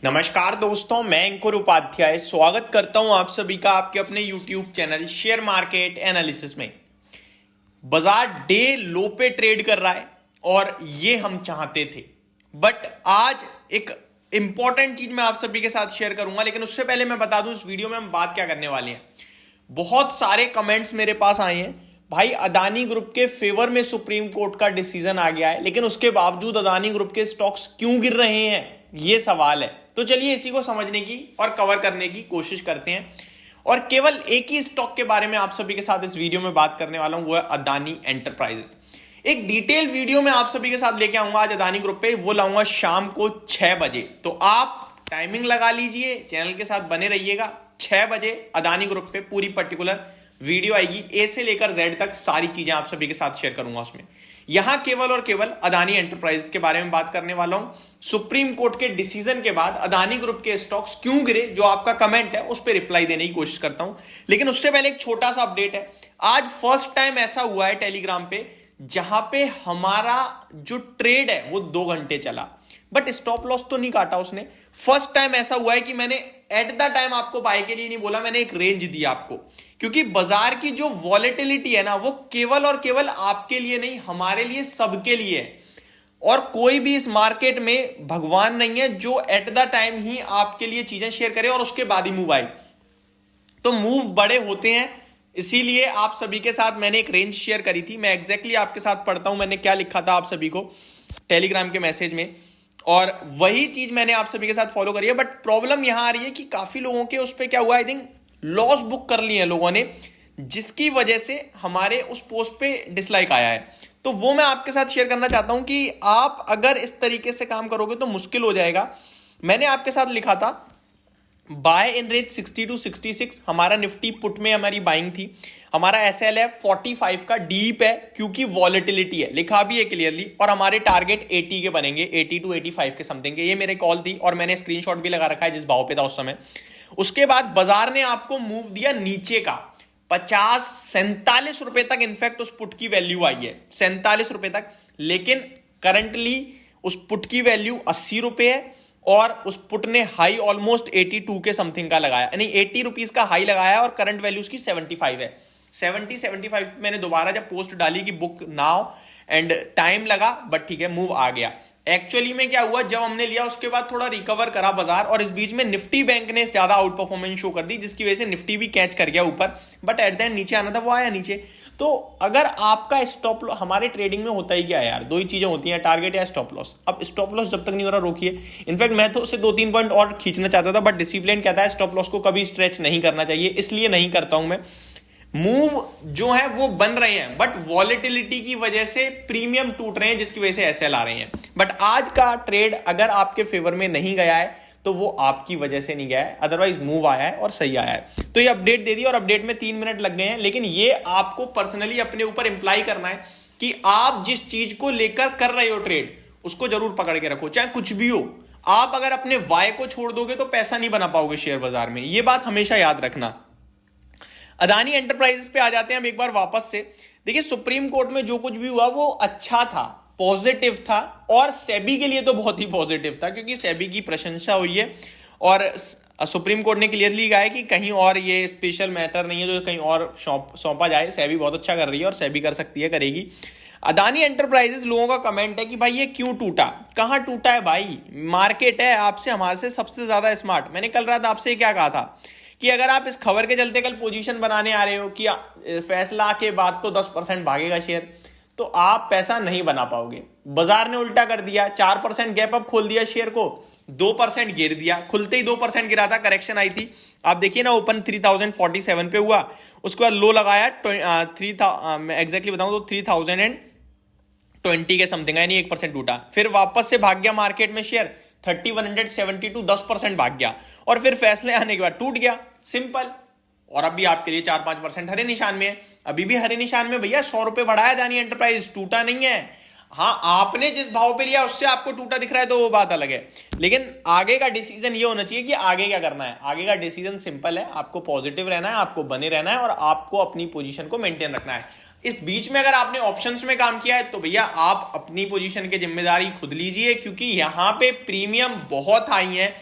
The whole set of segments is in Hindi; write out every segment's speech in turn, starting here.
नमस्कार दोस्तों, मैं अंकुर उपाध्याय स्वागत करता हूं आप सभी का आपके अपने YouTube channel share market analysis में। बाजार डे लो पे ट्रेड कर रहा है और ये हम चाहते थे, बट आज एक इंपॉर्टेंट चीज मैं आप सभी के साथ शेयर करूंगा। लेकिन उससे पहले मैं बता दूं इस वीडियो में हम बात क्या करने वाले हैं। बहुत सारे कमेंट्स मेरे पास आए हैं, भाई अदानी ग्रुप के फेवर में सुप्रीम कोर्ट का डिसीजन आ गया है, लेकिन उसके बावजूद अदानी ग्रुप के स्टॉक्स क्यों गिर रहे हैं, ये सवाल है। तो चलिए इसी को समझने की और कवर करने की कोशिश करते हैं। और केवल एक ही स्टॉक के बारे में आप सभी के साथ इस वीडियो में बात करने वाला हूं, वो है अदानी एंटरप्राइजेस। एक डिटेल वीडियो में आप सभी के साथ लेके आऊंगा आज अदानी ग्रुप पे, वो लाऊंगा शाम को 6 बजे। तो आप टाइमिंग लगा लीजिए, चैनल के साथ बने रहिएगा। 6 बजे अदानी ग्रुप पे पूरी पर्टिकुलर वीडियो आएगी, ए से लेकर जेड तक सारी चीजें आप सभी के साथ शेयर करूंगा उसमें। यहां केवल और केवल अदानी एंटरप्राइजेस के बारे में बात करने वाला हूं। सुप्रीम कोर्ट के डिसीजन के बाद अदानी ग्रुप के स्टॉक्स क्यों गिरे, जो आपका कमेंट है उस पर रिप्लाई देने की कोशिश करता हूं। लेकिन उससे पहले एक छोटा सा अपडेट है। आज फर्स्ट टाइम ऐसा हुआ है टेलीग्राम पे जहां पे हमारा जो ट्रेड है वो 2 घंटे चला, बट स्टॉप लॉस तो नहीं काटा उसने। फर्स्ट टाइम ऐसा हुआ है कि मैंने एट द टाइम आपको बाय के लिए नहीं बोला, मैंने एक रेंज दिया आपको, क्योंकि बाजार की जो वॉलेटिलिटी है ना, वो केवल और केवल आपके लिए नहीं, हमारे लिए, सबके लिए है। और कोई भी इस मार्केट में भगवान नहीं है जो एट द टाइम ही आपके लिए चीजें शेयर करे और उसके बाद ही मूव आए। तो मूव बड़े होते हैं, इसीलिए आप सभी के साथ मैंने एक रेंज शेयर करी थी। मैं एग्जैक्टली आपके साथ पढ़ता हूं मैंने क्या लिखा था आप सभी को टेलीग्राम के मैसेज में, और वही चीज मैंने आप सभी के साथ फॉलो करी है। बट प्रॉब्लम यहां आ रही है कि काफी लोगों के उस पर क्या हुआ, आई थिंक लॉस बुक कर लिए हैं लोगों ने, जिसकी वजह से हमारे उस पोस्ट पे डिसलाइक आया है। तो वो मैं आपके साथ शेयर करना चाहता हूं कि आप अगर इस तरीके से काम करोगे तो मुश्किल हो जाएगा। मैंने आपके साथ लिखा था बाय इन रेंज 60 to 66, हमारा निफ्टी पुट में हमारी बाइंग थी। हमारा एसएल है 45 का, डीप है क्योंकि वॉलेटिलिटी है, लिखा भी है क्लियरली। और हमारे टारगेट 80 के बनेंगे, 80 to 85 के समथिंग के। ये मेरे कॉल थी और मैंने स्क्रीनशॉट भी लगा रखा है जिस भाव पे था उस समय। उसके बाद बाजार ने आपको मूव दिया नीचे का 47 रुपए तक, इनफैक्ट उस पुट की वैल्यू आई है 47 रुपए तक। लेकिन करंटली उस पुट की वैल्यू 80 रुपए है और उस पुट ने हाई ऑलमोस्ट 82 के समथिंग का लगाया, यानी 80 रुपीज का हाई लगाया और करंट वैल्यू उसकी 75 है। 75 मैंने दोबारा जब पोस्ट डाली कि बुक नाउ एंड टाइम लगा, बट ठीक है मूव आ गया। एक्चुअली में क्या हुआ, जब हमने लिया उसके बाद थोड़ा रिकवर करा बाजार, और इस बीच में निफ्टी बैंक ने ज्यादा आउट परफॉर्मेंस शो कर दी, जिसकी वजह से निफ्टी भी कैच कर गया ऊपर, बट एट द एंड नीचे आना था, वो आया नीचे। तो अगर आपका स्टॉप लॉस, हमारे ट्रेडिंग में होता ही क्या है यार, 2 ही चीजें होती हैं, टारगेट या स्टॉप लॉस। अब स्टॉप लॉस जब तक नहीं हो रहा रोकिए। इनफैक्ट मैं तो उससे 2-3 पॉइंट और खींचना चाहता था, बट डिसिप्लिन कहता है स्टॉप लॉस को कभी स्ट्रेच नहीं करना चाहिए, इसलिए नहीं करता हूं मैं। मूव जो है वो बन रहे हैं, बट वॉलेटिलिटी की वजह से प्रीमियम टूट रहे हैं, जिसकी वजह से एसएल आ रहे हैं। बट आज का ट्रेड अगर आपके फेवर में नहीं गया है तो वो आपकी वजह से नहीं गया है, अदरवाइज मूव आया है और सही आया है। तो ये अपडेट दे दी और अपडेट में 3 मिनट लग गए हैं, लेकिन ये आपको पर्सनली अपने ऊपर इंप्लाई करना है कि आप जिस चीज को लेकर कर रहे हो ट्रेड, उसको जरूर पकड़ के रखो, चाहे कुछ भी हो। आप अगर अपने वाय को छोड़ दोगे तो पैसा नहीं बना पाओगे शेयर बाजार में, ये बात हमेशा याद रखना। अदानी एंटरप्राइजेस पे आ जाते हैं हम एक बार वापस से। देखिए सुप्रीम कोर्ट में जो कुछ भी हुआ वो अच्छा था, पॉजिटिव था, और सेबी के लिए तो बहुत ही पॉजिटिव था, क्योंकि सेबी की प्रशंसा हुई है और सुप्रीम कोर्ट ने क्लियरली कहा है कि कहीं और ये स्पेशल मैटर नहीं है जो कहीं और सौंपा जाए। सेबी बहुत अच्छा कर रही है और सेबी कर सकती है, करेगी। अदानी एंटरप्राइजेस, लोगों का कमेंट है कि भाई ये क्यों टूटा, कहां टूटा है भाई, मार्केट है आपसे हमारे से सबसे ज्यादा स्मार्ट। मैंने कल रात आपसे क्या कहा था कि अगर आप इस खबर के चलते कल पोजीशन बनाने आ रहे हो कि फैसला के बाद तो 10% भागेगा शेयर, तो आप पैसा नहीं बना पाओगे। बाजार ने उल्टा कर दिया, 4% गैप अप खोल दिया शेयर को, 2% गिर दिया, खुलते ही 2% गिरा था, करेक्शन आई थी। आप देखिए ना, ओपन 3047 पे हुआ, उसके बाद लो लगाया मैं एग्जैक्टली बताऊं तो 3020 के समथिंग, यानी 1% टूटा। फिर वापस से भाग गया मार्केट में शेयर 3172, 10% भाग गया, और फिर फैसले आने के बाद टूट गया, सिंपल। और अभी आपके लिए 4-5% हरे निशान में है, अभी भी हरे निशान में भैया। 100 रुपए बढ़ाया अदानी एंटरप्राइज, टूटा नहीं है। हाँ, आपने जिस भाव पे लिया उससे आपको टूटा दिख रहा है तो वो बात अलग है, लेकिन आगे का डिसीजन ये होना चाहिए कि आगे क्या करना है। आगे का डिसीजन सिंपल है, आपको पॉजिटिव रहना है, आपको बने रहना है और आपको अपनी पोजीशन को मेंटेन रखना है। इस बीच में अगर आपने ऑप्शंस में काम किया है तो भैया आप अपनी पोजीशन की जिम्मेदारी खुद लीजिए, क्योंकि यहां पे प्रीमियम बहुत हाई है।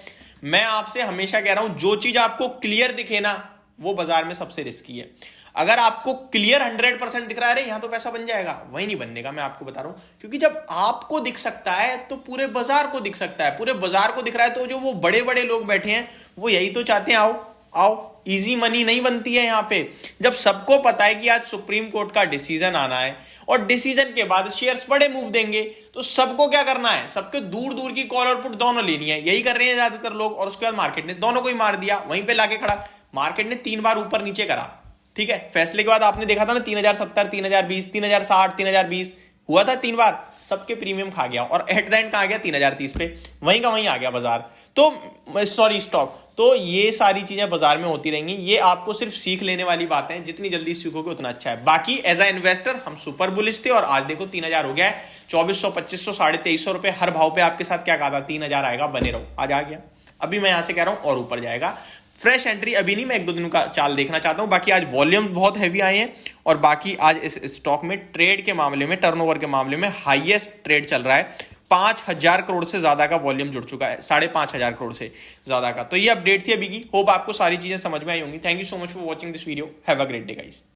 मैं आपसे हमेशा कह रहा हूं, जो चीज आपको क्लियर दिखे ना, वो बाजार में सबसे रिस्की है। अगर आपको क्लियर 100% दिख रहा है, अरे यहां तो पैसा बन जाएगा, वही नहीं बनने का, मैं आपको बता रहा हूं। क्योंकि जब आपको दिख सकता है तो पूरे बाजार को दिख सकता है, पूरे बाजार को दिख रहा है, तो जो वो बड़े बड़े लोग बैठे हैं वो यही तो चाहते हैं, आओ आओ। इजी मनी नहीं बनती है यहां पे। जब सबको पता है कि आज सुप्रीम कोर्ट का डिसीजन आना है और डिसीजन के बाद शेयर्स बड़े मूव देंगे, तो सबको क्या करना है, सबके दूर दूर की कॉल और पुट दोनों लेनी है। यही कर रहे हैं ज्यादातर लोग। और उसके बाद मार्केट ने दोनों को ही मार दिया, वहीं पे लाके खड़ा। मार्केट ने 3 बार ऊपर नीचे करा, ठीक है। फैसले के बाद आपने देखा था ना, 3070, 3020, 3060, 3020 हुआ था 3 बार। सबके प्रीमियम खा गया और एट द एंड कहां गया, 3030 पे, वहीं का वहीं आ गया बाजार। तो सॉरी, स्टॉक। तो ये सारी चीजें बाजार में होती रहेंगी। ये आपको सिर्फ सीख लेने वाली बातें हैं, जितनी जल्दी सीखोगे उतना अच्छा है। बाकी एज अ इन्वेस्टर हम सुपर बुलिश थे, और आज देखो 3000 हो गया है। 2400, 2500, 2350 रुपए हर भाव पे आपके साथ क्या कहा था, 3000 आएगा, बने रहो। आज आ गया। अभी मैं यहां से कह रहा हूं और ऊपर जाएगा। फ्रेश एंट्री अभी नहीं, मैं 1-2 दिन का चाल देखना चाहता हूं। बाकी आज वॉल्यूम बहुत हैवी आए हैं, और बाकी आज इस स्टॉक में ट्रेड के मामले में, टर्नओवर के मामले में हाईएस्ट ट्रेड चल रहा है। 5000 करोड़ से ज्यादा का वॉल्यूम जुड़ चुका है, 5500 करोड़ से ज्यादा का। तो ये अपडेट थी अभी की। होप आपको सारी चीजें समझ में आई होंगी। Thank you so much for watching this video. Have a great day guys.